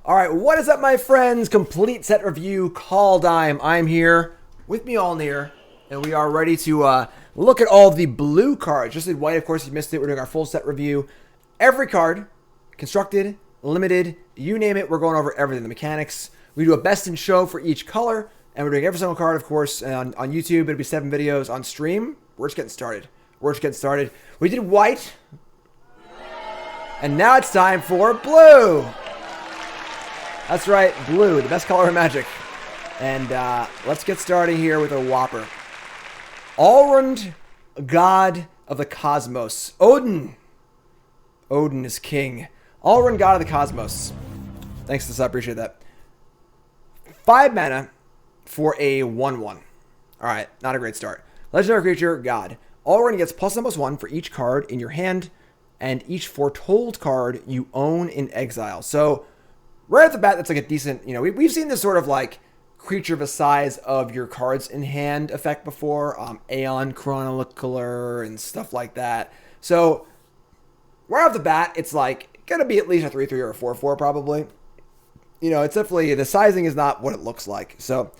All right, what is up, my friends? Complete set review, Kaldheim. I'm here with Mjolnir, and we are ready to look at all the blue cards. Just like white, of course, you missed it. We're doing our full set review. Every card, constructed, limited, you name it, we're going over everything. The mechanics. We do a best in show for each color, and we're doing every single card, of course, on YouTube. It'll be 7 videos on stream. We're just getting started. We did white, and now it's time for blue. That's right, blue, the best color in Magic. And let's get started here with a whopper. Allround God of the Cosmos. Odin. Odin is king. Allround God of the Cosmos. Thanks to sub, appreciate that. 5 mana for a 1/1. Alright, not a great start. Legendary creature, God. Allround gets +1/+1 for each card in your hand and each foretold card you own in exile. So, right off the bat, that's like a decent, we've seen this sort of like creature the size of your cards in hand effect before. Aeon Chronicler and stuff like that. So, right off the bat, it's like going to be at least a 3/3 or a 4/4 probably. It's definitely, the sizing is not what it looks like. So,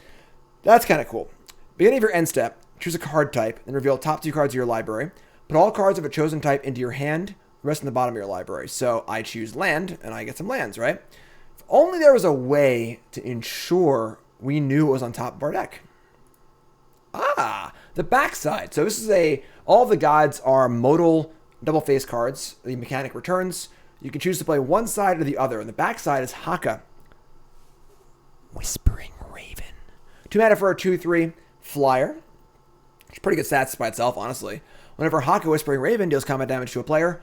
that's kind of cool. Beginning of your end step, choose a card type, then reveal top 2 cards of your library. Put all cards of a chosen type into your hand, the rest in the bottom of your library. So, I choose land, and I get some lands, right? If only there was a way to ensure we knew it was on top of our deck. The backside. So, this is all the gods are modal double face cards. The mechanic returns. You can choose to play one side or the other, and the backside is Haka. Whispering Raven. 2 mana for a 2/3 flyer. It's pretty good stats by itself, honestly. Whenever Haka Whispering Raven deals combat damage to a player,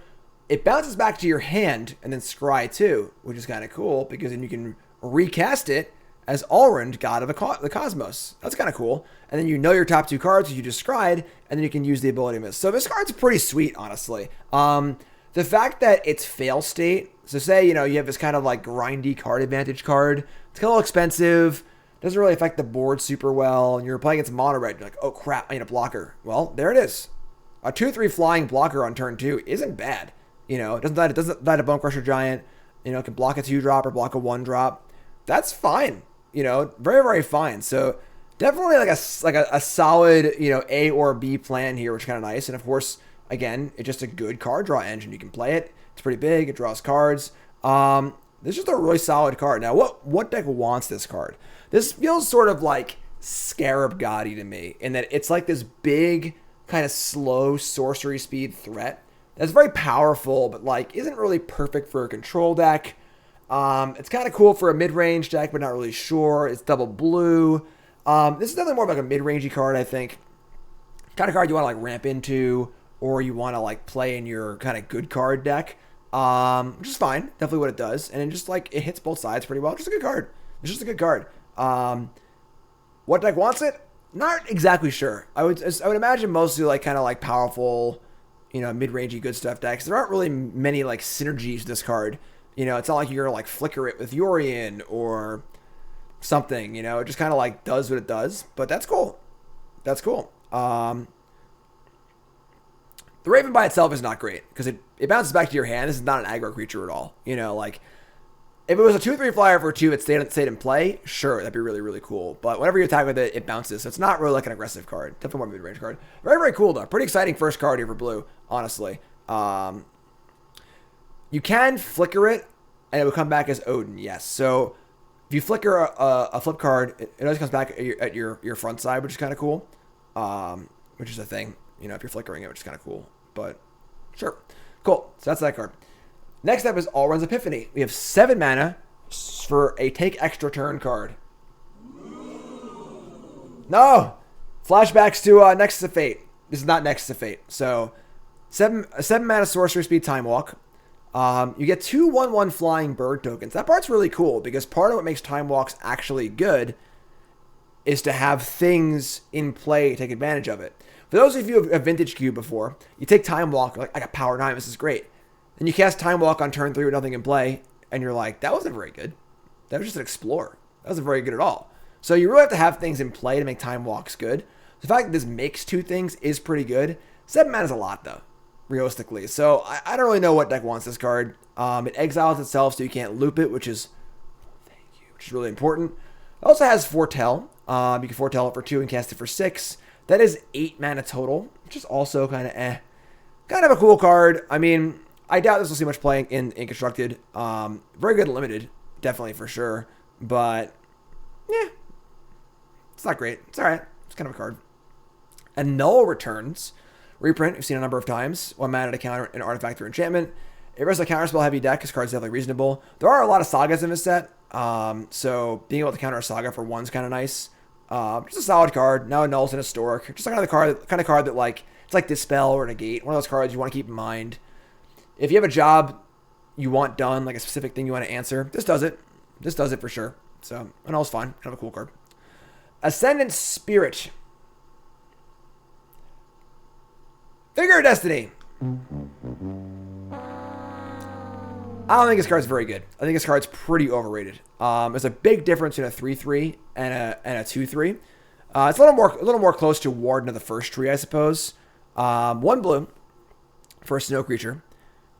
it bounces back to your hand and then Scry too, which is kind of cool because then you can recast it as Allround God of the Cosmos. That's kind of cool. And then you know your top 2 cards you just scried, and then you can use the ability miss. So this card's pretty sweet, honestly. The fact that it's fail state, so say, you have this kind of like grindy card advantage card. It's kind of expensive. Doesn't really affect the board super well. And you're playing against mono red. You're like, oh crap, I need a blocker. Well, there it is. A 2/3 flying blocker on turn 2 isn't bad. It doesn't die a Bone Crusher Giant. It can block a 2-drop or block a 1-drop. That's fine. Very, very fine. So definitely like a solid, A or B plan here, which is kind of nice. And of course, again, it's just a good card draw engine. You can play it. It's pretty big. It draws cards. This is just a really solid card. Now, what deck wants this card? This feels sort of like Scarab God-y to me, in that it's like this big, kind of slow sorcery speed threat that's very powerful, but like isn't really perfect for a control deck. It's kind of cool for a mid-range deck, but not really sure. It's double blue. This is definitely more of like a mid-rangey card, I think. Kind of card you want to like ramp into, or you want to like play in your kind of good card deck. Which is fine. Definitely what it does. And it just like, it hits both sides pretty well. Just a good card. It's just a good card. What deck wants it? Not exactly sure. I would imagine mostly like kind of like powerful, mid-rangey good stuff decks. There aren't really many like synergies to this card. It's not like you're gonna like flicker it with Yorion or something, it just kind of like does what it does, but that's cool. That's cool. The Raven by itself is not great because it bounces back to your hand. This is not an aggro creature at all. Like if it was a 2/3 flyer for 2, it stayed in play. Sure, that'd be really, really cool. But whenever you attack with it, it bounces. So it's not really like an aggressive card. Definitely more mid-range card. Very, very cool though. Pretty exciting first card here for blue, honestly. You can flicker it, and it will come back as Odin. Yes. So if you flicker a flip card, it always comes back at your front side, which is kind of cool. Which is a thing. If you're flickering it, which is kind of cool. But sure. Cool. So that's that card. Next up is Allround's Epiphany. We have 7 mana for a take extra turn card. No! Flashbacks to Nexus of Fate. This is not Nexus of Fate. So, 7 mana sorcery speed Time Walk. You get 2 1/1 flying bird tokens. That part's really cool because part of what makes Time Walks actually good is to have things in play to take advantage of it. For those of you who have Vintage Cube before, you take Time Walk, like I got Power 9, this is great. Then you cast Time Walk on turn 3 with nothing in play, and you're like, that wasn't very good. That was just an Explorer. That wasn't very good at all. So you really have to have things in play to make Time Walks good. The fact that this makes 2 things is pretty good. 7 mana is a lot, though, realistically. So I don't really know what deck wants this card. It exiles itself, so you can't loop it, which is which is really important. It also has Foretell. You can Foretell it for 2 and cast it for 6. That is 8 mana total, which is also kind of Kind of a cool card. I mean, I doubt this will see much playing in Constructed. Very good limited, definitely for sure. But, yeah, it's not great. It's all right. It's kind of a card. And Null returns. Reprint, we've seen a number of times. 1 mana to counter an artifact or enchantment. It versus a counterspell heavy deck. This card's definitely reasonable. There are a lot of sagas in this set. So being able to counter a saga for 1's kind of nice. Just a solid card. Now Null's an historic. Just kind of the card that like it's like Dispel or Negate. One of those cards you want to keep in mind. If you have a job you want done, like a specific thing you want to answer, this does it. This does it for sure. So Null's fine. Kind of a cool card. Ascendant Spirit. Figure of Destiny. I don't think this card's very good. I think this card's pretty overrated. There's a big difference in a 3/3 and a 2/3. It's a little more close to Warden of the First Tree, I suppose. 1 blue for a snow creature,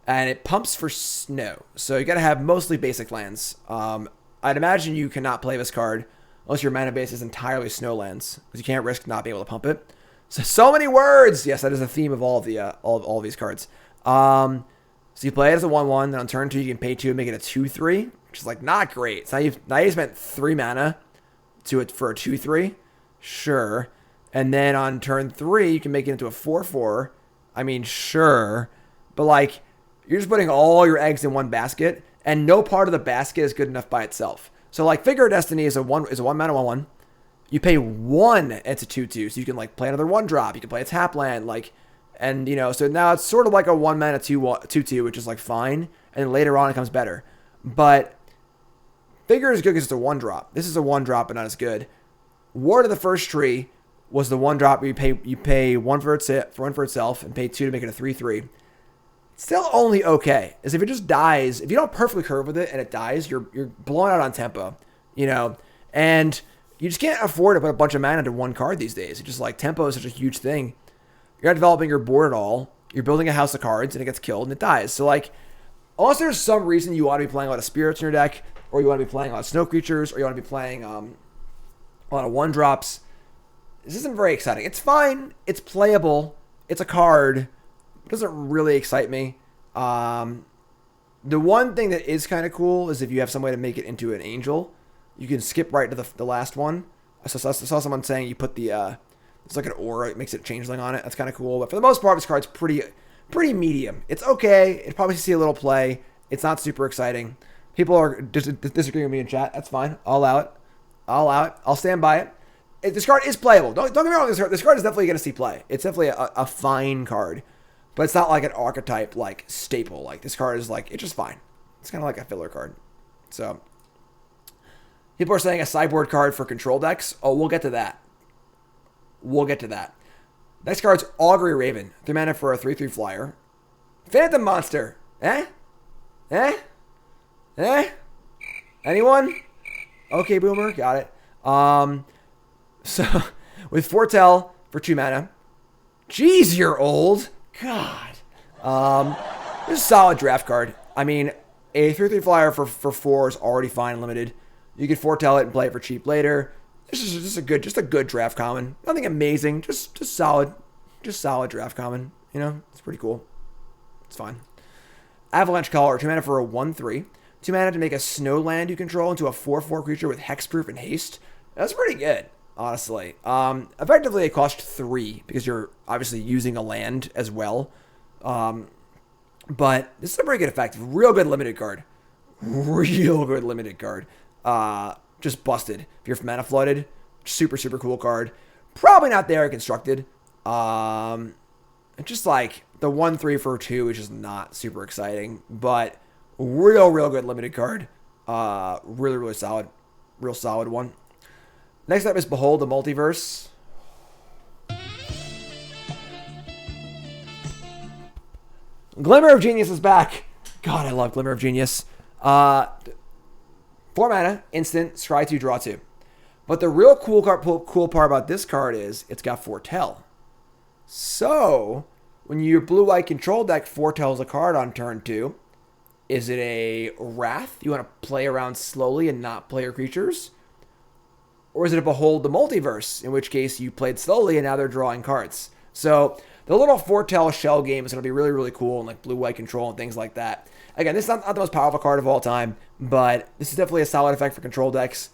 and it pumps for snow. So you got to have mostly basic lands. I'd imagine you cannot play this card unless your mana base is entirely snow lands, because you can't risk not being able to pump it. So many words. Yes, that is the theme of all of the all of these cards. So you play it as a 1/1, then on turn 2 you can pay 2 and make it a 2/3, which is like not great. So now you spent 3 mana to it for a 2/3, sure. And then on turn 3 you can make it into a 4/4. I mean, sure, but like you're just putting all your eggs in one basket, and no part of the basket is good enough by itself. So like Figure of Destiny is a 1 mana 1/1. You pay 1, it's a 2/2, so you can like play another 1-drop. You can play a tap land, like. And, you know, so now it's sort of like a 1 mana 2/2, which is like fine. And then later on it comes better. But Figure is good because it's a 1-drop. This is a 1-drop, but not as good. Ward of the First Tree was the 1-drop where you pay 1 for itself and pay 2 to make it a 3/3. Still only okay. As if it just dies, if you don't perfectly curve with it and it dies, you're blowing out on tempo, you know. And you just can't afford to put a bunch of mana into one card these days. It's just like tempo is such a huge thing. You're not developing your board at all. You're building a house of cards, and it gets killed, and it dies. So, like, unless there's some reason you want to be playing a lot of spirits in your deck, or you want to be playing a lot of snow creatures, or you want to be playing a lot of 1-drops, this isn't very exciting. It's fine. It's playable. It's a card. It doesn't really excite me. The one thing that is kind of cool is if you have some way to make it into an angel, you can skip right to the last one. I saw someone saying you put the... it's like an aura. It makes it changeling on it. That's kind of cool. But for the most part, this card's pretty medium. It's okay. It'd probably see a little play. It's not super exciting. People are disagreeing with me in chat. That's fine. I'll allow it. I'll stand by it. This card is playable. Don't get me wrong. This card is definitely going to see play. It's definitely a fine card. But it's not like an archetype, like, staple. Like, this card is, like, it's just fine. It's kind of like a filler card. So, people are saying a sideboard card for control decks. Oh, we'll get to that. Next card's Augury Raven. 3 mana for a 3/3 flyer. Phantom Monster. Anyone? Okay, Boomer. Got it. So, with Foretell for 2 mana. Jeez, you're old. God. This is a solid draft card. I mean, a 3/3 flyer for 4 is already fine limited. You can Foretell it and play it for cheap later. This is just a good draft common. Nothing amazing, just solid draft common. You know, it's pretty cool. It's fine. Avalanche Caller, 2 mana for a 1/3. 2 mana to make a snow land you control into a 4/4 creature with hexproof and haste. That's pretty good, honestly. Effectively, it costs 3 because you're obviously using a land as well. But this is a pretty good effect. Real good limited card. Just busted. If you're mana flooded, super cool card. Probably not there constructed. Just like the 1/3 for 2 is just not super exciting, but real good limited card. Really solid, real solid one. Next up is Behold the Multiverse. Glimmer of Genius is back. God, I love Glimmer of Genius. 4 mana, instant, scry 2, draw 2. But the real cool part about this card is it's got Foretell. So, when your blue-white control deck foretells a card on turn 2, Is it a Wrath? You want to play around slowly and not play your creatures? Or is it a Behold the Multiverse, in which case you played slowly and now they're drawing cards? So the little Foretell shell game is going to be really, really cool in like blue-white control and things like that. Again, this is not the most powerful card of all time, but this is definitely a solid effect for control decks.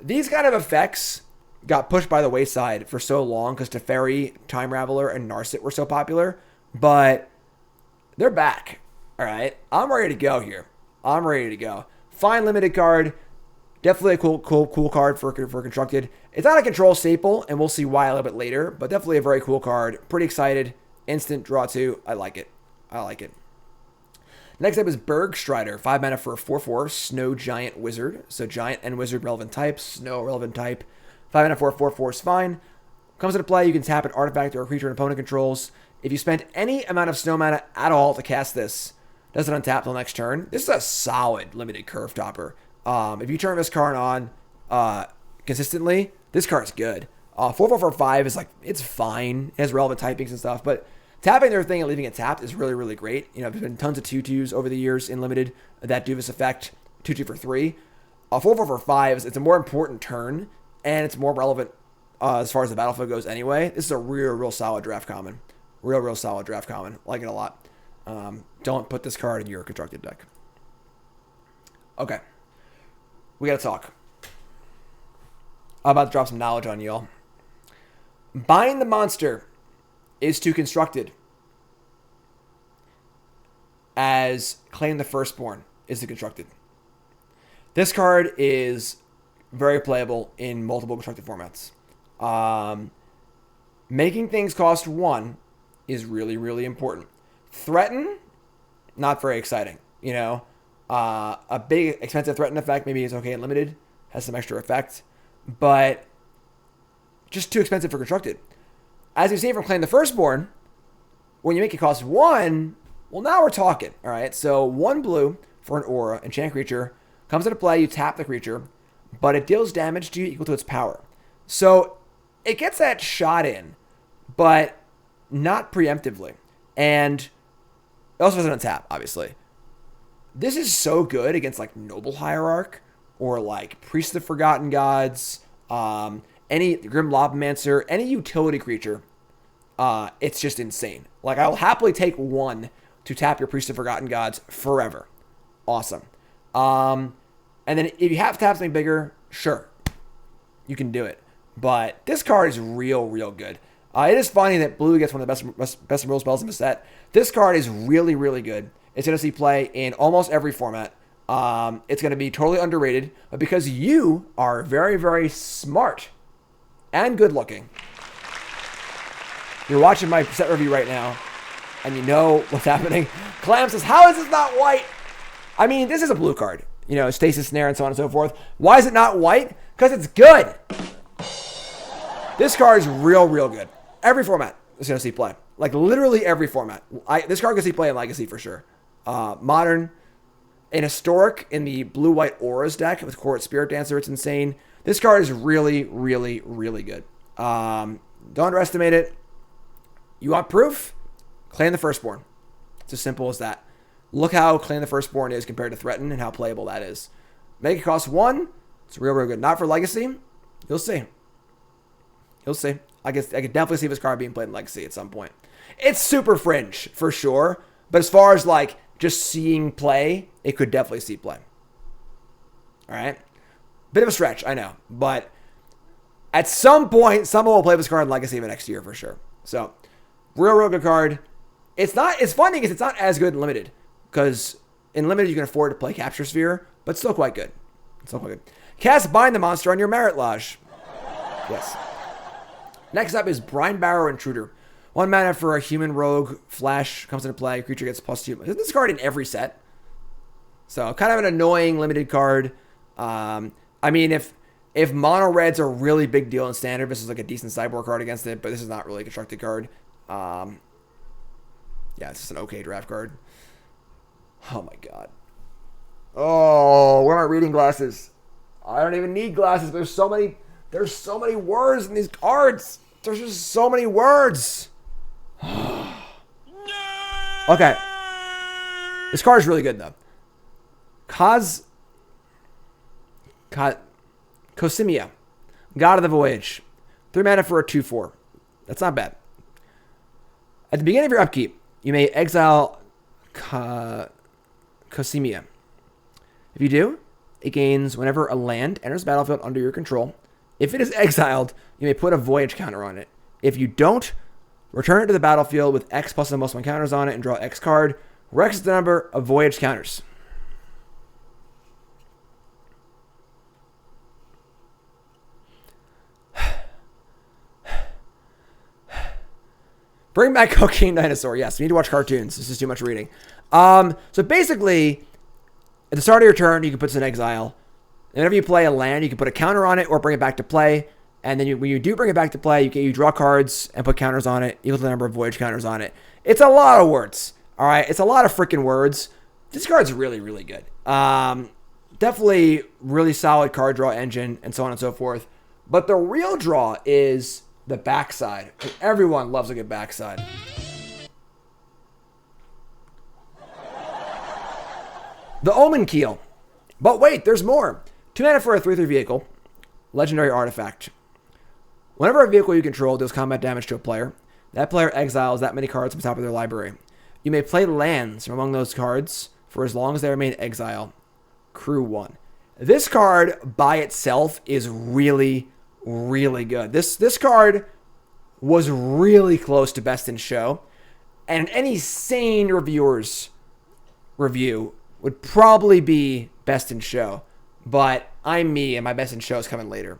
These kind of effects got pushed by the wayside for so long because Teferi, Time Raveler, and Narset were so popular, but they're back. All right, I'm ready to go here. I'm ready to go. Fine limited card. Definitely a cool card for Constructed. It's not a control staple, and we'll see why a little bit later, but definitely a very cool card. Pretty excited. Instant draw 2. I like it. I like it. Next up is Burgstrider. 5 mana for a 4/4 Snow Giant Wizard. So Giant and Wizard relevant type. Snow relevant type. 5 mana for a 4/4 is fine. Comes into play, you can tap an artifact or a creature an opponent controls. If you spend any amount of snow mana at all to cast this, doesn't untap till next turn. This is a solid limited curve topper. If you turn this card on consistently, this card's good. 4/4/5 is like, it's fine. It has relevant typings and stuff, but tapping their thing and leaving it tapped is really, really great. You know, there's been tons of 2/2s over the years in limited that do this effect. 2/2 for 3. 4/4/5 it's a more important turn, and it's more relevant as far as the battlefield goes anyway. This is a real solid draft common. Real solid draft common. Like it a lot. Don't put this card in your constructed deck. Okay. We gotta talk. I'm about to drop some knowledge on y'all. Bind the Monster is to Constructed as Claim the Firstborn is to Constructed. This card is very playable in multiple constructed formats. Making things cost 1 is really important. Threaten, not very exciting. You know, a big expensive threaten effect maybe is okay in limited, has some extra effect, but just too expensive for constructed. As you see from Claim the Firstborn, when you make it cost 1, well, now we're talking. All right, so 1 blue for an aura, enchant creature, comes into play, you tap the creature, but it deals damage to you equal to its power. So it gets that shot in, but not preemptively. And it also doesn't untap, obviously. This is so good against like Noble Hierarch or like Priest of Forgotten Gods, any Grim Lobmancer, any utility creature. It's just insane. Like, I'll happily take 1 to tap your Priest of Forgotten Gods forever. Awesome. And then if you have to tap something bigger, sure, you can do it. But this card is real good. It is funny that blue gets one of the best removal spells in the set. This card is really good. It's going to see play in almost every format. It's going to be totally underrated, but because you are very smart and good looking, you're watching my set review right now, and you know what's happening. Clam says, how is this not white? I mean, this is a blue card. You know, Stasis Snare and so on and so forth. Why is it not white? Because it's good. This card is real good. Every format is going to see play. Like, literally every format. This card can see play in Legacy for sure. Modern, in Historic, in the blue-white Auras deck with Court Spirit Dancer, it's insane. This card is really good. Don't underestimate it. You want proof? Claim the Firstborn. It's as simple as that. Look how Claim the Firstborn is compared to Threaten and how playable that is. Make it cost 1. It's real good. Not for Legacy. You'll see. You'll see. I could definitely see this card being played in Legacy at some point. It's super fringe, for sure. But as far as, like, just seeing play, it could definitely see play. All right? Bit of a stretch, I know. But at some point, someone will play this card in Legacy the next year for sure. So, real good card. It's funny because it's not as good in Limited. Because in Limited, you can afford to play Capture Sphere, but still quite good. Cast Bind the Monster on your Merit Lodge. Yes. Next up is Brine Barrow Intruder. 1 mana for a human rogue. Flash comes into play. Creature gets +2. This card in every set. So kind of an annoying limited card. I mean, if mono reds are a really big deal in Standard, this is like a decent sideboard card against it, but this is not really a constructed card. Yeah, it's just an okay draft card. Oh my god. Oh, where are my reading glasses? I don't even need glasses. There's so many words in these cards. There's just so many words. Okay. This card is really good, though. Cosimia, God of the Voyage. 3 mana for a 2/4. That's not bad. At the beginning of your upkeep, you may exile Cosimia. If you do, it gains whenever a land enters the battlefield under your control. If it is exiled, you may put a Voyage counter on it. If you don't, return it to the battlefield with X plus the most one counters on it and draw X card, where X is the number of Voyage counters. Bring back Cocaine Dinosaur. Yes, we need to watch cartoons. This is too much reading. So basically, at the start of your turn, you can put this in exile. And whenever you play a land, you can put a counter on it or bring it back to play. And then when you do bring it back to play, you draw cards and put counters on it, equal to the number of Voyage counters on it. It's a lot of words. All right, it's a lot of freaking words. This card's really, really good. Definitely really solid card draw engine and so on and so forth. But the real draw is the backside. Everyone loves a good backside. The Omen Keel. But wait, there's more. 2 mana for a 3/3 vehicle. Legendary artifact. Whenever a vehicle you control deals combat damage to a player, that player exiles that many cards from the top of their library. You may play lands from among those cards for as long as they remain exile. Crew 1. This card by itself is really, really good. This card was really close to best in show, and any sane reviewer's review would probably be best in show, but I'm me and my best in show is coming later.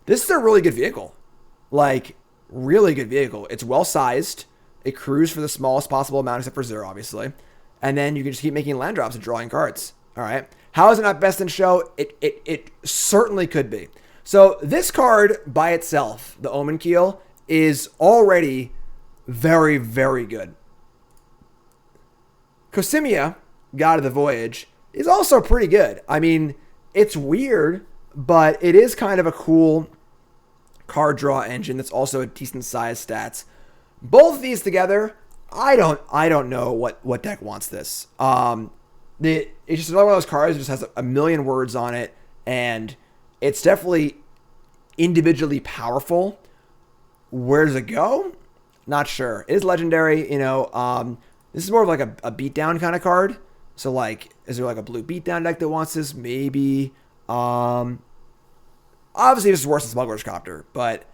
This is a really good vehicle, like really good vehicle. It's well sized. It crews for the smallest possible amount except for 0, obviously, and then you can just keep making land drops and drawing cards. All right. How is it not best in show? It certainly could be. So this card by itself, the Omen Keel, is already very, very good. Cosimia, God of the Voyage, is also pretty good. I mean, it's weird, but it is kind of a cool card draw engine that's also a decent size stats. Both of these together, I don't know what deck wants this. It's just another one of those cards that just has a million words on it, and it's definitely individually powerful. Where does it go? Not sure. It is legendary, you know. This is more of like a beatdown kind of card. So like, is there like a blue beatdown deck that wants this? Maybe. Obviously this is worse than Smuggler's Copter, but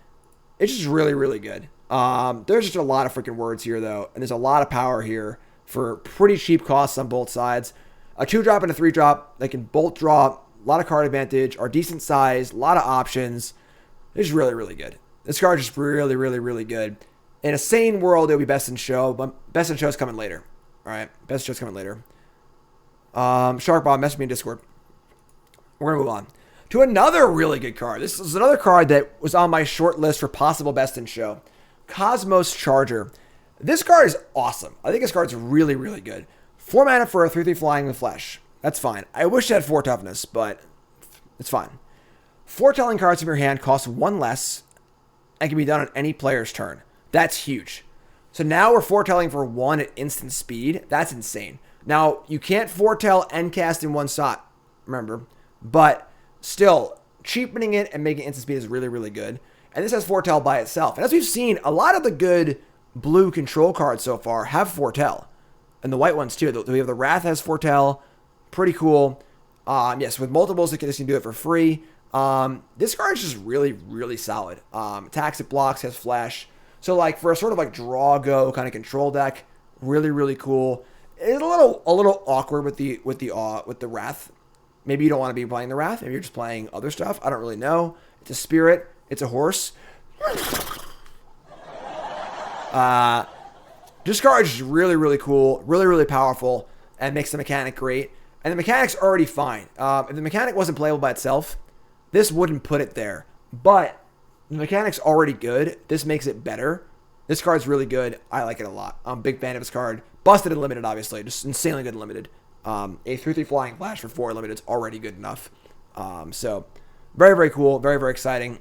it's just really, really good. There's just a lot of freaking words here though, and there's a lot of power here for pretty cheap costs on both sides. A 2-drop and a 3-drop, they can both draw, a lot of card advantage, are decent size, a lot of options. It's really, really good. This card is just really, really, really good. In a sane world, it'll be best in show, but best in show is coming later. All right, best in show is coming later. Shark Bomb, message me in Discord. We're gonna move on to another really good card. This is another card that was on my short list for possible best in show. Cosmos Charger. This card is awesome. I think this card's really, really good. 4 mana for a 3/3 flying with flash. That's fine. I wish it had 4 toughness, but it's fine. 4 telling cards from your hand cost 1 less and can be done on any player's turn. That's huge. So now we're foretelling for 1 at instant speed. That's insane. Now, you can't foretell and cast in 1 shot, remember. But still, cheapening it and making instant speed is really, really good. And this has foretell by itself. And as we've seen, a lot of the good blue control cards so far have foretell. And the white ones too. We have the Wrath has foretell. Pretty cool. Yes, with multiples, it can do it for free. This card is just really, really solid. Attacks, it blocks, has flash. So like for a sort of like draw go kind of control deck, really, really cool. It's a little awkward with the Wrath. Maybe you don't want to be playing the Wrath. Maybe you're just playing other stuff. I don't really know. It's a spirit. It's a horse. This card is just really, really cool. Really, really powerful. And makes the mechanic great. And the mechanic's already fine. If the mechanic wasn't playable by itself, this wouldn't put it there. But the mechanic's already good. This makes it better. This card's really good. I like it a lot. I'm a big fan of this card. Busted and limited, obviously. Just insanely good and limited. A 3/3 flying flash for 4 limited is already good enough. So, very, very cool. Very, very exciting.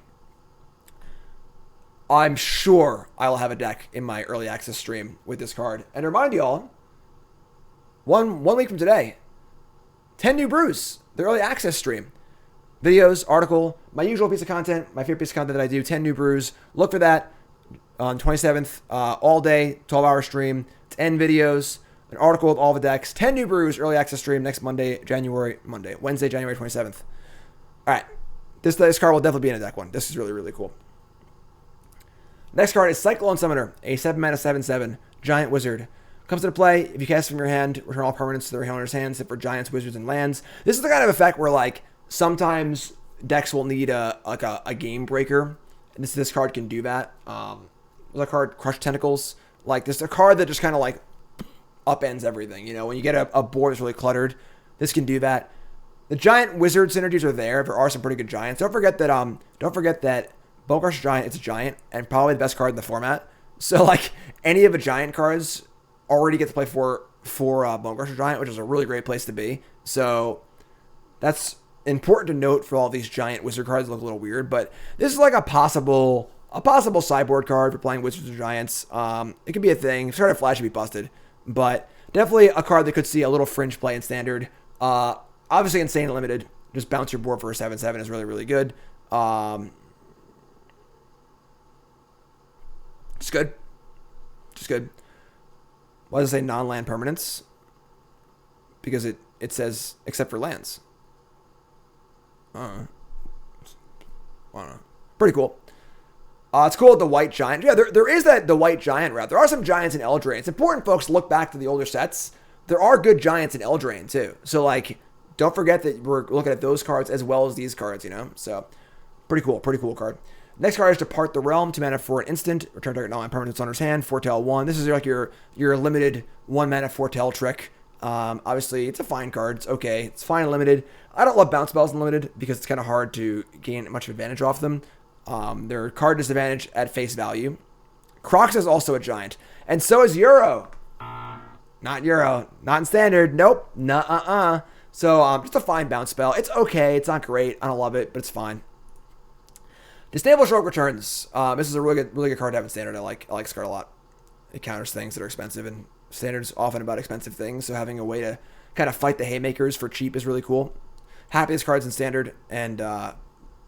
I'm sure I'll have a deck in my early access stream with this card. And to remind you all, one week from today, 10 new brews, the early access stream. Videos, article, my usual piece of content, my favorite piece of content that I do, 10 new brews. Look for that on 27th, all day, 12-hour stream, 10 videos, an article with all the decks, 10 new brews, early access stream next Wednesday, January 27th. All right, this card will definitely be in a deck one. This is really, really cool. Next card is Cyclone Summoner, a 7-mana 7/7 giant wizard. Comes into play, if you cast from your hand, return all permanents to their owner's hands, except for giants, wizards, and lands. This is the kind of effect where, like, sometimes decks will need a game breaker. And this card can do that. There's a card, Crush Tentacles. Like, this is a card that just kind of, like, upends everything. You know, when you get a board that's really cluttered, this can do that. The giant wizard synergies are there. There are some pretty good giants. Don't forget that Bonecrusher Giant, it's a giant, and probably the best card in the format. So, like, any of the giant cards already get to play for Bonecrusher Giant, which is a really great place to be. So, that's important to note for all these giant wizard cards that look a little weird. But this is like a possible sideboard card for playing wizards or giants. It could be a thing. Started Flash should be busted. But definitely a card that could see a little fringe play in Standard. Obviously, Insane and Limited. Just bounce your board for a 7/7 is really, really good. Just good. Just good. Why does it say non-land permanents? Because it says except for lands. I don't know. Pretty cool. It's cool with the white giant. Yeah, there is the white giant route. There are some giants in Eldraine. It's important, folks, to look back to the older sets. There are good giants in Eldraine, too. So, like, don't forget that we're looking at those cards as well as these cards, you know? So, pretty cool card. Next card is Depart the Realm, 2 mana for an instant. Return target non-land permanent to owner's hand, foretell 1. This is like your limited 1 mana foretell trick. Obviously, it's a fine card. It's okay. It's fine and limited. I don't love bounce spells in limited because it's kind of hard to gain much advantage off them. They're card disadvantage at face value. Crocs is also a giant. And so is Euro. Not Euro. Not in Standard. Nope. Nuh-uh-uh. So, just a fine bounce spell. It's okay. It's not great. I don't love it, but it's fine. Disdainful Rogue returns. This is a really good card to have in Standard. I like this card a lot. It counters things that are expensive, and Standard's often about expensive things, so having a way to kind of fight the haymakers for cheap is really cool. Happiest cards in Standard, and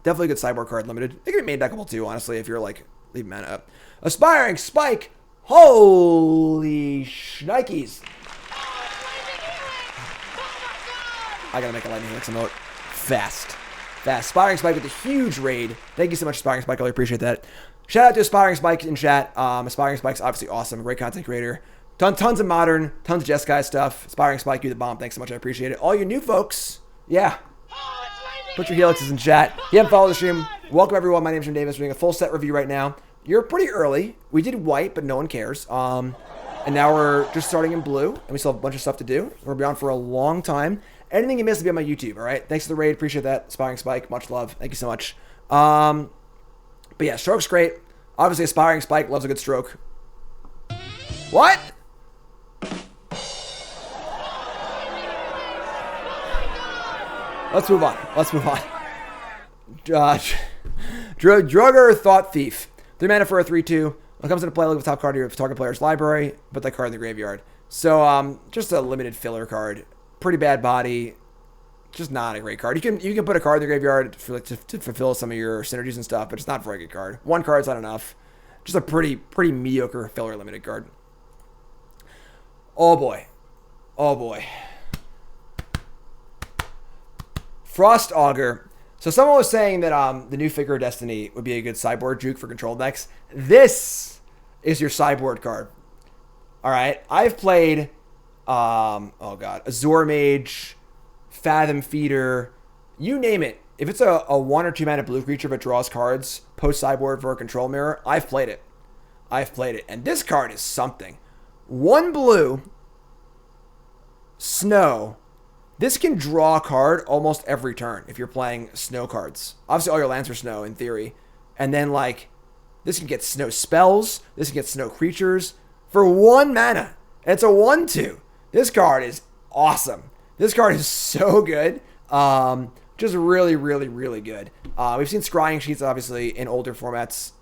definitely a good sideboard card limited. They can be main deckable too, honestly, if you're like leaving mana up. Aspiring Spike. Holy shnikes. I gotta make a lightning helix emote fast. Aspiring Spike with a huge raid. Thank you so much, Aspiring Spike. I really appreciate that. Shout out to Aspiring Spike in chat. Aspiring Spike's obviously awesome. Great content creator. Tons of modern, tons of Jess Guy stuff. Aspiring Spike, you the bomb. Thanks so much. I appreciate it. All you new folks, yeah. Put your helixes in chat. If you haven't followed the stream, welcome everyone. My name is Jim Davis. We're doing a full set review right now. You're pretty early. We did white, but no one cares. And now we're just starting in blue, and we still have a bunch of stuff to do. We're be on for a long time. Anything you missed will be on my YouTube, all right? Thanks for the raid. Appreciate that. Aspiring Spike, much love. Thank you so much. But yeah, stroke's great. Obviously, Aspiring Spike loves a good stroke. What? Let's move on. Drugger Thought Thief. 3 mana for a 3/2. When it comes into play, look at the top card of your target player's library. Put that card in the graveyard. So, just a limited filler card. Pretty bad body. Just not a great card. You can put a card in the graveyard for to fulfill some of your synergies and stuff, but it's not a very good card. One card's not enough. Just a pretty mediocre filler limited card. Oh boy. Frost Auger. So someone was saying that the new Figure of Destiny would be a good sideboard juke for control decks. This is your sideboard card. All right. I've played, Azure Mage, Fathom Feeder, you name it. If it's a 1 or 2 mana blue creature that draws cards post sideboard for a control mirror, I've played it. And this card is something. 1 blue, snow. This can draw a card almost every turn if you're playing snow cards. Obviously, all your lands are snow in theory. And then, like, this can get snow spells. This can get snow creatures for 1 mana. And it's a 1/2. This card is awesome. This card is so good. Just really, really, really good. We've seen scrying sheets, obviously, in older formats.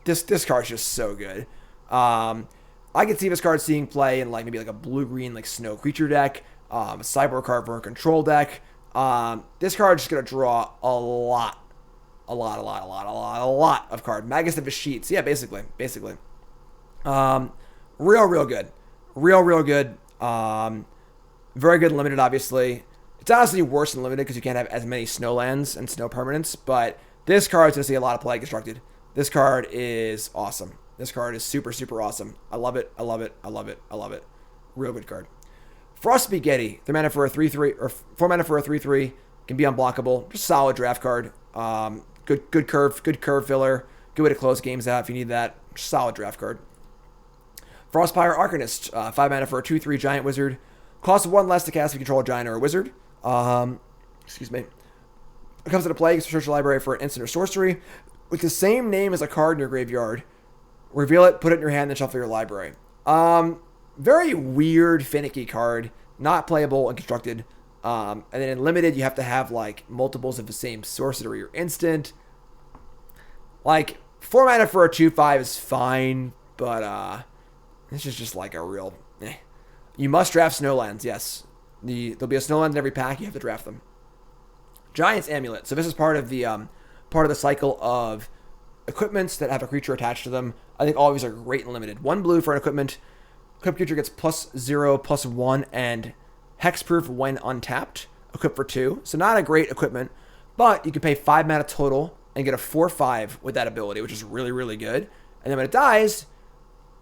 This card's just so good. I could see this card seeing play in, like, maybe like a blue-green, like, snow creature deck. Cyborg card for a control deck. This card is just going to draw a lot of card. Magus of Sheets. Yeah, basically. Real good. Real good. Very good in limited, obviously. It's honestly worse in limited because you can't have as many snowlands and snow permanents, but this card is going to see a lot of play constructed. This card is awesome. This card is super, super awesome. I love it. Real good card. Frost Spaghetti. 3 mana for a 3/3, or 4 mana for a 3/3. Can be unblockable. Just solid draft card. Good curve filler. Good way to close games out if you need that. Just solid draft card. Frostpire Arcanist. 5 mana for a 2/3 giant wizard. Costs 1 less to cast if you control a giant or a wizard. Excuse me. It comes into play. Search your library for an instant or sorcery with the same name as a card in your graveyard. Reveal it, put it in your hand, then shuffle your library. Very weird, finicky card. Not playable and constructed. And then in limited, you have to have like multiples of the same sorcery or instant. Like 4 mana for a 2/5 is fine, but this is just like a real. You must draft Snowlands. Yes, there'll be a Snowland in every pack. You have to draft them. Giant's Amulet. So this is part of the cycle of equipments that have a creature attached to them. I think all of these are great and limited. 1 blue for an equipment. Equipped creature gets +0/+1 and hexproof when untapped. Equipped for 2. So not a great equipment, but you can pay 5 mana total and get a 4/5 with that ability, which is really, really good. And then when it dies,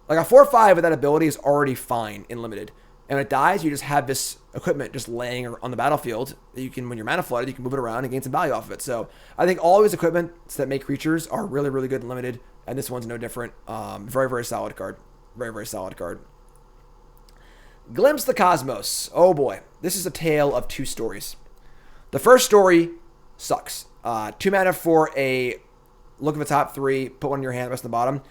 like a 4/5 with that ability is already fine in limited. And when it dies, you just have this equipment just laying on the battlefield that you can, when you're mana flooded, you can move it around and gain some value off of it. So I think all of these equipments that make creatures are really, really good and limited. And this one's no different. Very, very solid card. Very, very solid card. Glimpse the Cosmos. Oh boy. This is a tale of 2 stories. The first story sucks. 2 mana for a look at the top 3, put 1 in your hand, rest on the bottom.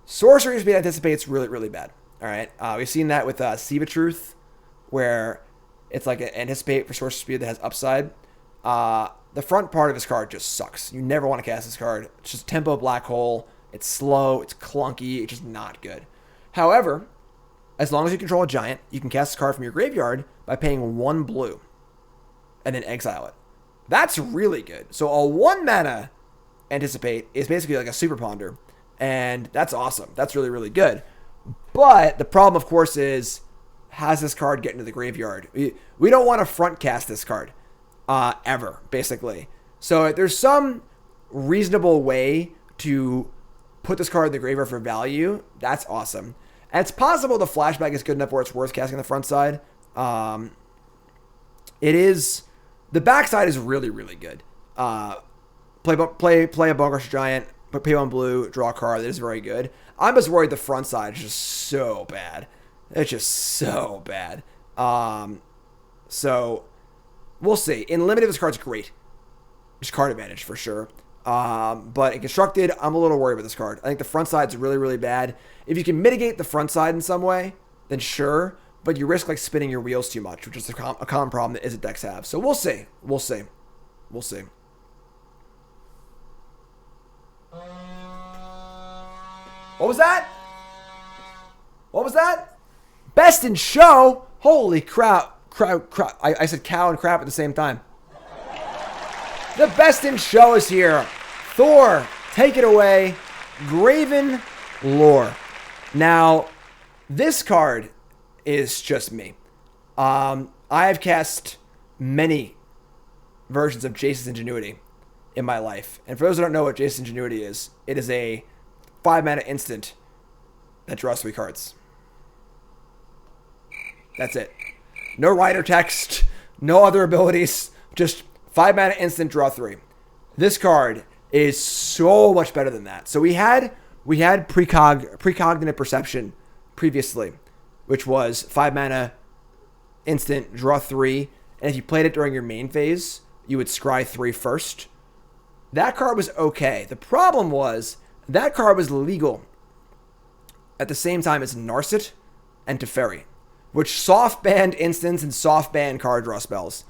Sorcery Speed anticipates really, really bad. All right. We've seen that with Siva Truth, where it's like an anticipate for Sorcery Speed that has upside. The front part of this card just sucks. You never want to cast this card. It's just tempo black hole. It's slow. It's clunky. It's just not good. However, as long as you control a giant, you can cast this card from your graveyard by paying 1 blue and then exile it. That's really good. So a 1 mana anticipate is basically like a super ponder. And that's awesome. That's really, really good. But the problem, of course, is has this card get into the graveyard? We don't want to front cast this card ever, basically. So there's some reasonable way to put this card in the graveyard for value. That's awesome. And it's possible the flashback is good enough where it's worth casting the front side. It is. The backside is really, really good. Play a Burgstrider Giant, but pay 1 blue, draw a card. That is very good. I'm just worried the front side is just so bad. It's just so bad. So we'll see. In limited, this card's great. Just card advantage for sure. But in constructed, I'm a little worried about this card. I think the front side's really, really bad. If you can mitigate the front side in some way, then sure. But you risk like spinning your wheels too much, which is a common problem that Izzet decks have. So we'll see. We'll see. We'll see. What was that? What was that? Best in show? Holy crap. I said cow and crap at the same time. The best in show is here. Thor, take it away. Graven Lore. Now, this card is just me. I have cast many versions of Jace's Ingenuity in my life. And for those who don't know what Jace's Ingenuity is, it is a 5 mana instant that draws 3 cards. That's it. No rider text, no other abilities, just 5 mana instant, draw 3. This card is so much better than that. So we had precognitive perception previously, which was 5 mana instant, draw 3, and if you played it during your main phase, you would scry 3 first. That card was okay. The problem was that card was legal at the same time as Narset and Teferi, which soft banned instants and soft banned card draw spells.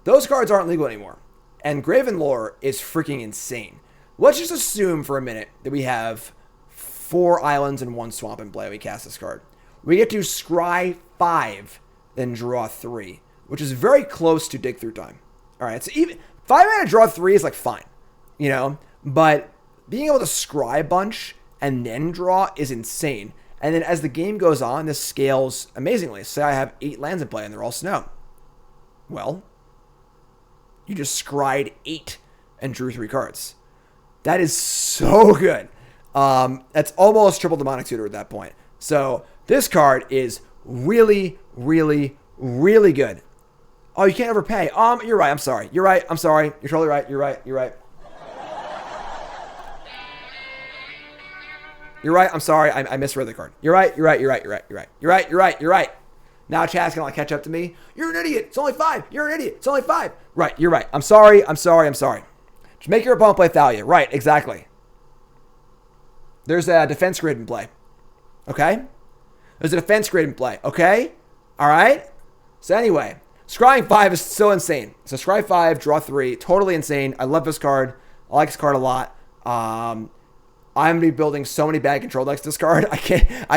Those cards aren't legal anymore. And Graven Lore is freaking insane. Let's just assume for a minute that we have 4 islands and 1 swamp in play when we cast this card. We get to scry 5 then draw 3, which is very close to dig through time. All right, so even 5 mana draw 3 is like fine, you know, but being able to scry a bunch and then draw is insane. And then as the game goes on, this scales amazingly. Say I have 8 lands in play and they're all snow. Well, you just scryed 8 and drew 3 cards. That is so good. That's almost triple demonic tutor at that point. So this card is really, really, really good. Oh, you can't overpay. You're right. I'm sorry. You're right. I'm sorry. You're totally right. You're right. You're right. You're right. I'm sorry. I misread the card. You're right. You're right. You're right. You're right. You're right. You're right. You're right. You're right. Now chat's gonna catch up to me. You're an idiot. It's only 5. You're an idiot. It's only 5. Right. You're right. I'm sorry. I'm sorry. I'm sorry. Just make your opponent play Thalia. Right. Exactly. There's a defense grid in play. Okay. There's a defense grid in play. Okay. All right. So anyway, scrying 5 is so insane. So scry 5, draw 3, totally insane. I love this card. I like this card a lot. I'm gonna be building so many bad control decks this card. I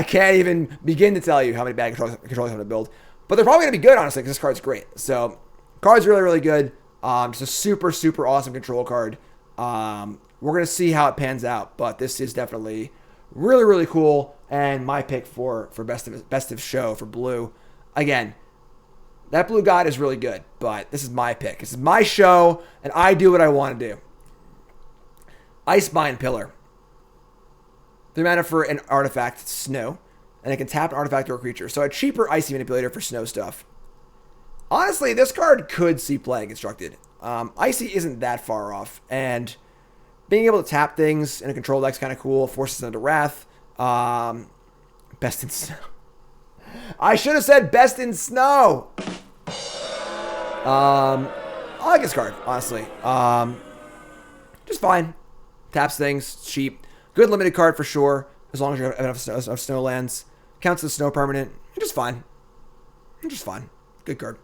can't even begin to tell you how many bad control decks I'm gonna build. But they're probably gonna be good, honestly, because this card's great. So, card's really, really good. Just a super, super awesome control card. We're gonna see how it pans out, but this is definitely really, really cool. And my pick for best of show for blue. Again, that blue god is really good, but this is my pick. This is my show, and I do what I want to do. Icebind Pillar. 3 mana for an artifact, snow, and it can tap an artifact or a creature. So a cheaper Icy Manipulator for snow stuff. Honestly, this card could see play constructed. Icy isn't that far off, and being able to tap things in a control deck's kind of cool. Forces into Wrath. Best in Snow. I should have said Best in Snow. I like this card, honestly. Just fine. Taps things, cheap. Good limited card for sure, as long as you have enough snow lands. Counts as snow permanent. Just fine. Just fine. Good card.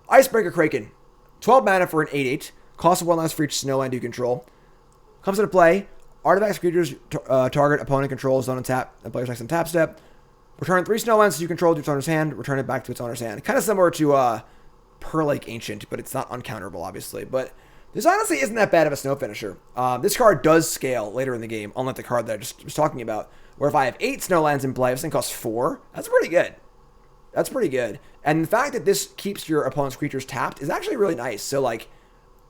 Icebreaker Kraken. 12 mana for an 8/8. Cost of 1 less for each snow land you control. Comes into play. Artifacts, creatures, target opponent controls, don't untap, and player's next untap step. Return 3 snow lands you control to its owner's hand. Return it back to its owner's hand. Kind of similar to Pearl Lake Ancient, but it's not uncounterable, obviously. But this honestly isn't that bad of a snow finisher. This card does scale later in the game, unlike the card that I just was talking about, where if I have 8 snow lands in play, this thing costs 4. That's pretty good. That's pretty good. And the fact that this keeps your opponent's creatures tapped is actually really nice. So, like,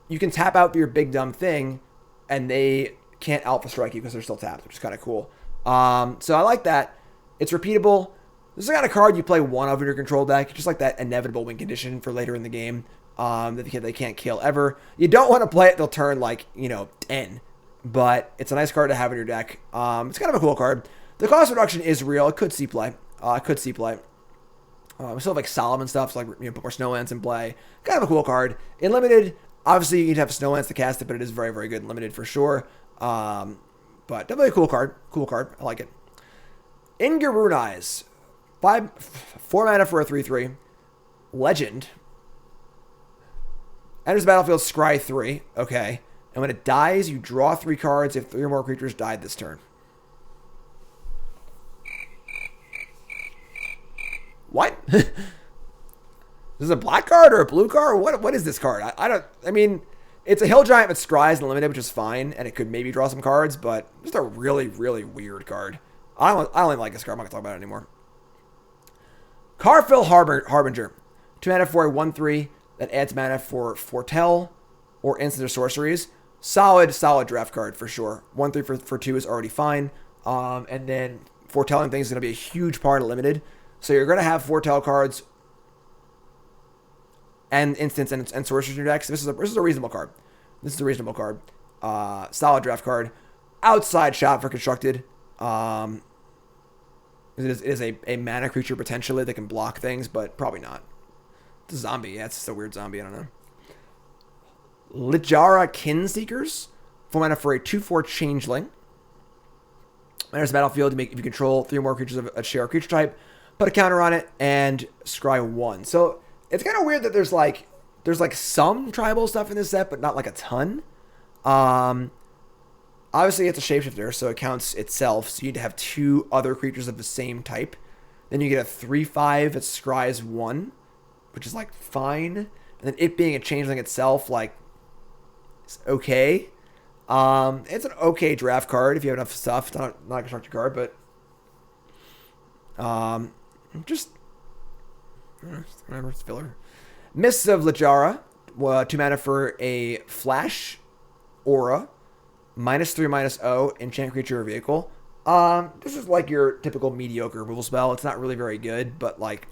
you can tap out your big dumb thing, and they can't alpha strike you because they're still tapped, which is kind of cool. So I like that. It's repeatable. This is the kind of card you play one of in your control deck, just like that inevitable win condition for later in the game that they can't kill ever. You don't want to play it, they'll turn like, 10. But it's a nice card to have in your deck. It's kind of a cool card. The cost reduction is real. It could see play. We still have like Solomon stuff, so like put more Snowlands in play. Kind of a cool card. In limited, obviously you need to have Snowlands to cast it, but it is very, very good in limited for sure. But definitely a cool card. Cool card. I like it. Ingarun Eyes. 4 mana for a 3/3. Legend. Enters the battlefield, scry 3. Okay. And when it dies, you draw 3 cards if 3 or more creatures died this turn. What? Is this a black card or a blue card? What is this card? I mean, it's a hill giant with scries and limited, which is fine, and it could maybe draw some cards, but just a really, really weird card. I don't even like this card. I'm not going to talk about it anymore. Carfill Harbinger. 2 mana for a 1/3 that adds mana for Foretell or instant or sorceries. Solid draft card for sure. 1/3 for 2 is already fine. And then foretelling things is going to be a huge part of limited. So you're going to have foretell cards and instants and sorceries in your deck. So this is a reasonable card. This is a reasonable card. Solid draft card. Outside shot for constructed. It is a mana creature potentially that can block things, but probably not. It's a zombie. Yeah, it's just a weird zombie. I don't know. Lejara Kinseekers. 4 mana for a 2/4 changeling. Enters the battlefield if you control 3 or more creatures of a share creature type. Put a counter on it and scry 1. So it's kind of weird that there's like some tribal stuff in this set, but not like a ton. Obviously it's a shapeshifter, so it counts itself. So you need to have 2 other creatures of the same type. Then you get a 3/5 that scries 1. which is like fine. And then it being a changeling itself, like, it's okay. It's an okay draft card if you have enough stuff. It's not a constructed card, but just whatever, it's filler. Mists of Lejara, 2 mana for a flash aura, -3/-0, enchant creature or vehicle. This is like your typical mediocre removal spell. It's not really very good, but like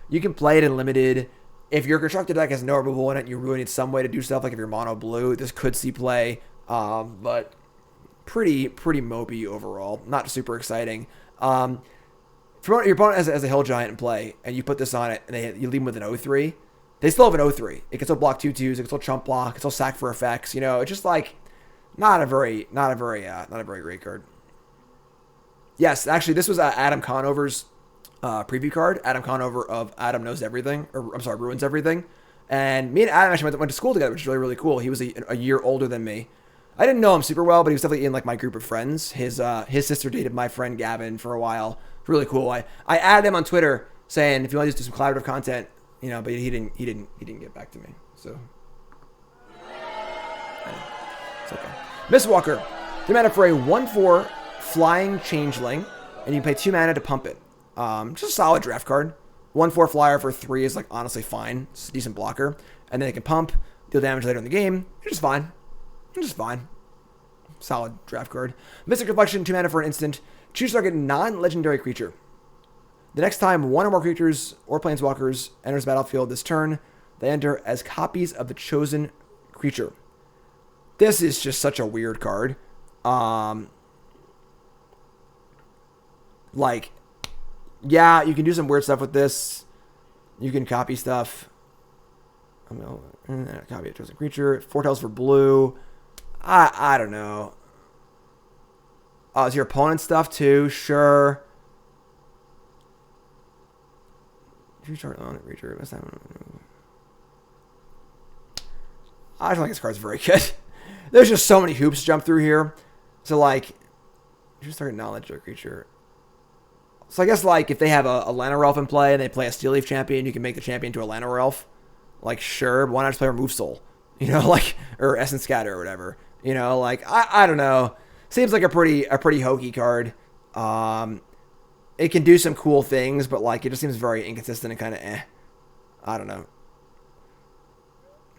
you can play it in limited. If your constructed deck has no removal in it, you really need some way to do stuff. Like if you're mono blue, this could see play. But pretty mopey overall. Not super exciting. If your opponent has a hill giant in play and you put this on it and you leave them with an 0/3, they still have an 0/3. It can still block 2/2s. It can still chump block. It can still sack for effects. You know, it's just like not a very great card. Yes, actually, this was Adam Conover's preview card. Adam Conover of Adam Knows Everything, or I'm sorry, Ruins Everything. And me and Adam actually went to school together, which is really cool. He was a year older than me. I didn't know him super well, but he was definitely in like my group of friends. His sister dated my friend Gavin for a while. Really cool. I added him on Twitter saying if you want to do some collaborative content, you know, but he didn't get back to me. So it's okay. Mistwalker, 3 mana for a 1/4 flying changeling, and you can pay 2 mana to pump it. Just a solid draft card. 1/4 flyer for 3 is like honestly fine. It's a decent blocker, and then it can pump, deal damage later in the game. It's just fine. Solid draft card. Mystic Reflection, 2 mana for an instant. Choose target non-legendary creature. The next time one or more creatures or planeswalkers enters the battlefield this turn, they enter as copies of the chosen creature. This is just such a weird card. Like, yeah, you can do some weird stuff with this. You can copy stuff. Copy a chosen creature. Foretells for blue. I don't know. It's your opponent's stuff too, sure. If you start on it, creature. I just don't think this card's very good. There's just so many hoops to jump through here. So like, you start knowledge of a creature. So I guess like if they have a Llanowar Elf in play and they play a Steel Leaf champion, you can make the champion to a Llanowar Elf. Like sure, but why not just play Remove Soul? You know, like or Essence Scatter or whatever. You know, like I don't know. Seems like a pretty hokey card. It can do some cool things, but like it just seems very inconsistent and kind of I don't know.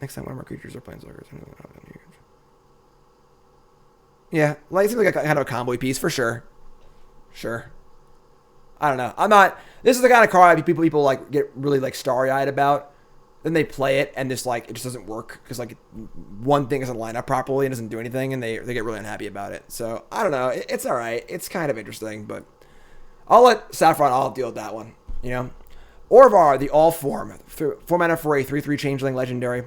Next time one of our creatures are planeswalkers. Yeah, like it seems like a kind of a combo piece for sure. Sure. I don't know. This is the kind of card people like get really like starry-eyed about. Then they play it and just like it just doesn't work because like one thing doesn't line up properly and doesn't do anything and they get really unhappy about it. So I don't know. It's all right. It's kind of interesting, but I'll let Saffron all deal with that one. You know, Orvar, the All Form, 4 mana for a 3/3 changeling legendary.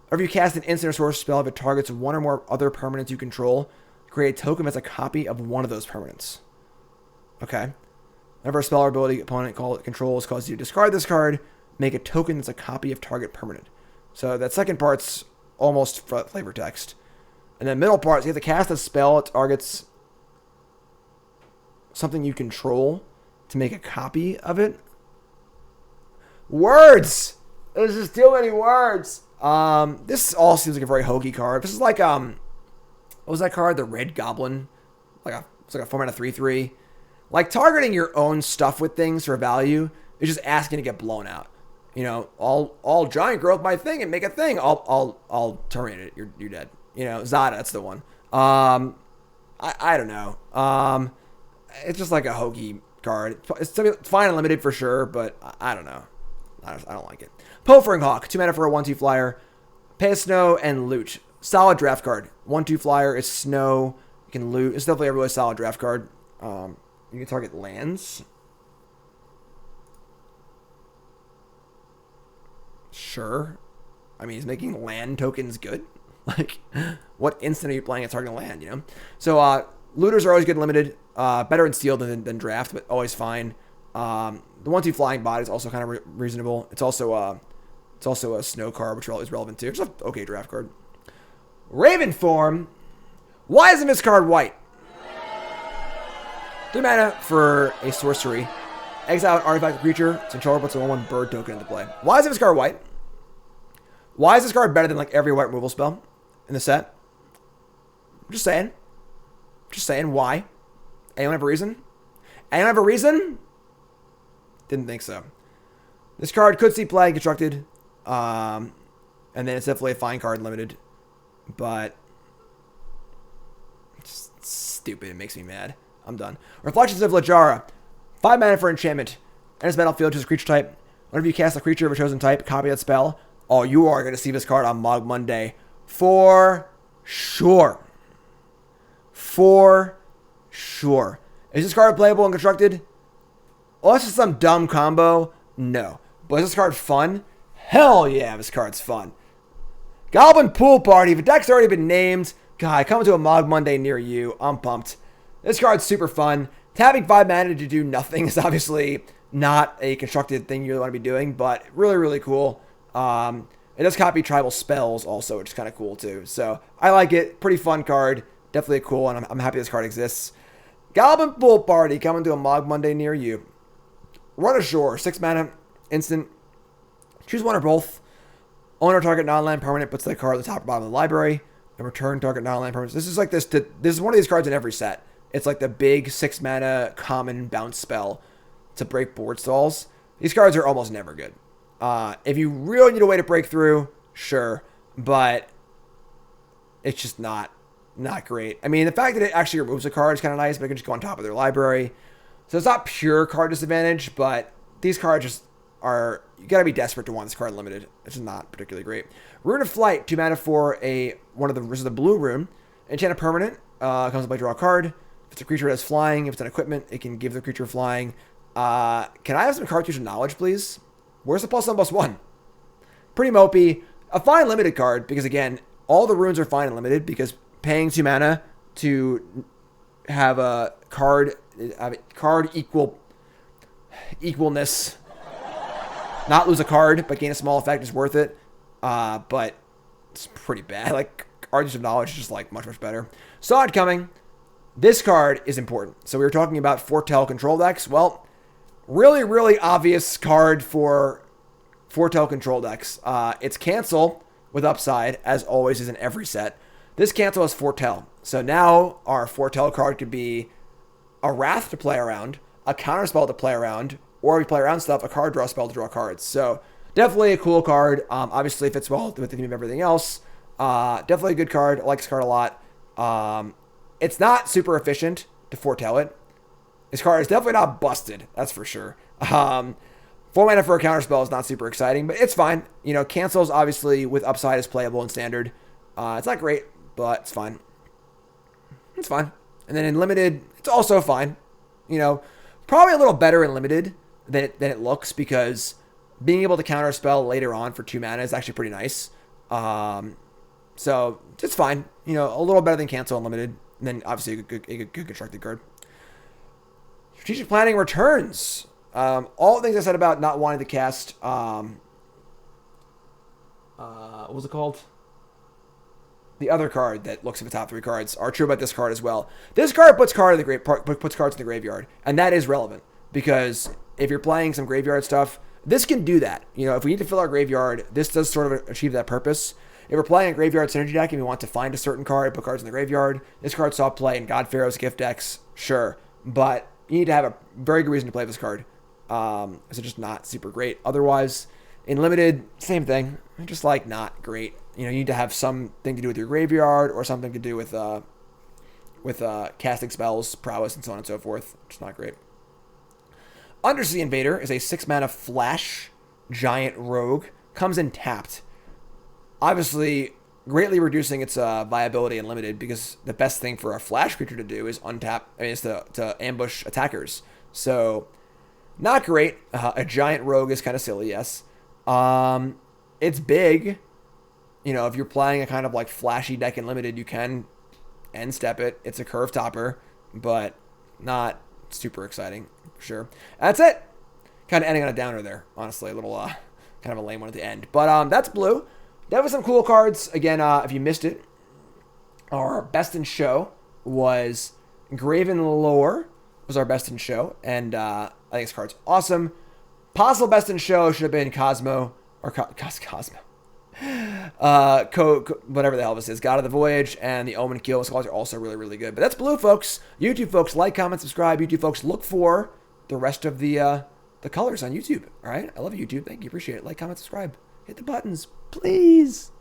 Whenever you cast an instant or sorcery spell, if it targets one or more other permanents you control, create a token that's a copy of one of those permanents. Okay. Whenever a spell or ability opponent controls causes you to discard this card, make a token that's a copy of target permanent. So that second part's almost flavor text. And then middle part, so you have to cast a spell that targets something you control to make a copy of it. Words! There's just too many words. This all seems like a very hokey card. This is like, what was that card? The Red Goblin? It's like a 4 mana 3/3. Like targeting your own stuff with things for value is just asking to get blown out. You know, all giant growth my thing and make a thing. I'll terminate it. You're dead. You know, Zada, that's the one. I don't know. It's just like a hokey card. It's fine and limited for sure, but I don't know. I don't like it. Puffering Hawk, 2 mana for a 1/2 flyer. Pay a snow and loot. Solid draft card. 1/2 flyer is snow. You can loot. It's definitely a really solid draft card. You can target lands. Sure. I mean, is making land tokens good? Like, what instant are you playing at targeting land, you know? So, looters are always good and limited. Better in steel than draft, but always fine. The 1/2 flying bot is also kind of reasonable. It's also a snow card, which is relevant too. It's an okay draft card. Raven form. Why isn't this card white? 3 mana for a sorcery. Exile an artifact creature. Its controller puts a 1/1 bird token into play. Why is this card white? Why is this card better than like every white removal spell in the set? I'm just saying. Just saying. Why? Anyone have a reason? Anyone have a reason? Didn't think so. This card could see play constructed. And then it's definitely a fine card limited. But it's stupid. It makes me mad. I'm done. Reflections of Lejara. 5 mana for enchantment. Enters battlefield, choose a creature type. Whenever you cast a creature of a chosen type, copy that spell. Oh, you are going to see this card on Mog Monday. For sure. For sure. Is this card playable and constructed? Well, that's just some dumb combo. No. But is this card fun? Hell yeah, this card's fun. Goblin Pool Party. If a deck's already been named, God, coming to a Mog Monday near you. I'm pumped. This card's super fun. Tapping 5 mana to do nothing is obviously not a constructed thing you really want to be doing, but really, really cool. It does copy tribal spells also, which is kind of cool too. So I like it. Pretty fun card. Definitely cool, and I'm happy this card exists. Goblin Pool Party coming to a Mog Monday near you. Run ashore. 6 mana. Instant. Choose one or both. Owner target non-land permanent puts the card at the top or bottom of the library. And return target non-land permanent. This is like this. This is one of these cards in every set. It's like the big 6 mana common bounce spell to break board stalls. These cards are almost never good. If you really need a way to break through, sure. But it's just not great. I mean, the fact that it actually removes a card is kind of nice, but it can just go on top of their library. So it's not pure card disadvantage, but these cards just are... You got to be desperate to want this card limited. It's just not particularly great. Rune of Flight, 2 mana for this is the blue rune. Enchant a permanent. Comes up by draw a card. If it's a creature that has flying, if it's an equipment, it can give the creature flying. Can I have some cartouche of knowledge, please? Where's the +1/+1? Pretty mopey. A fine limited card, because again, all the runes are fine and limited, because paying 2 mana to have a card equalness, not lose a card, but gain a small effect is worth it. But it's pretty bad. Like, Cartouche of Knowledge is just like much, much better. Saw it coming. This card is important. So we were talking about Foretell control decks. Well, really, really obvious card for Foretell control decks. It's Cancel with upside, as always is in every set. This Cancel is Foretell. So now our Foretell card could be a Wrath to play around, a counterspell to play around, or if we play around stuff, a card draw spell to draw cards. So definitely a cool card. Obviously fits well with the theme of everything else. Definitely a good card. I like this card a lot. It's not super efficient to foretell it. This card is definitely not busted. That's for sure. 4 mana for a counterspell is not super exciting, but it's fine. You know, Cancels obviously with upside is playable in standard. It's not great, but it's fine. It's fine. And then in limited, it's also fine. You know, probably a little better in limited than it looks, because being able to counterspell later on for 2 mana is actually pretty nice. So it's fine. You know, a little better than Cancel in limited. And then obviously a good constructed card. Strategic Planning returns. All the things I said about not wanting to cast, what was it called? The other card that looks at the top 3 cards are true about this card as well. This card puts cards in the graveyard, and that is relevant, because if you're playing some graveyard stuff, this can do that. You know, if we need to fill our graveyard, this does sort of achieve that purpose. If we're playing a graveyard synergy deck and we want to find a certain card, put cards in the graveyard, this card saw play in God Pharaoh's gift decks, sure, but you need to have a very good reason to play this card. It's just not super great. Otherwise, in limited, same thing. Just like not great. You know, you need to have something to do with your graveyard or something to do with casting spells, prowess, and so on and so forth. Just not great. Undersea Invader is a 6 mana flash giant rogue. Comes in tapped. Obviously, greatly reducing its viability in limited, because the best thing for a flash creature to do is is to ambush attackers. So, not great. A giant rogue is kind of silly, yes. It's big. You know, if you're playing a kind of like flashy deck in limited, you can end step it. It's a curve topper, but not super exciting, for sure. That's it. Kind of ending on a downer there, honestly. A little kind of a lame one at the end. But that's blue. That was some cool cards. Again, if you missed it, our best in show was Graven Lore was our best in show. And I think this card's awesome. Possible best in show should have been Cosmo or Cosmo. Whatever the hell this is, God of the Voyage and the Omen Kill. Those cards are also really, really good. But that's blue, folks. YouTube folks, like, comment, subscribe. YouTube folks, look for the rest of the colors on YouTube. All right, I love you, YouTube. Thank you, appreciate it. Like, comment, subscribe. Hit the buttons, please.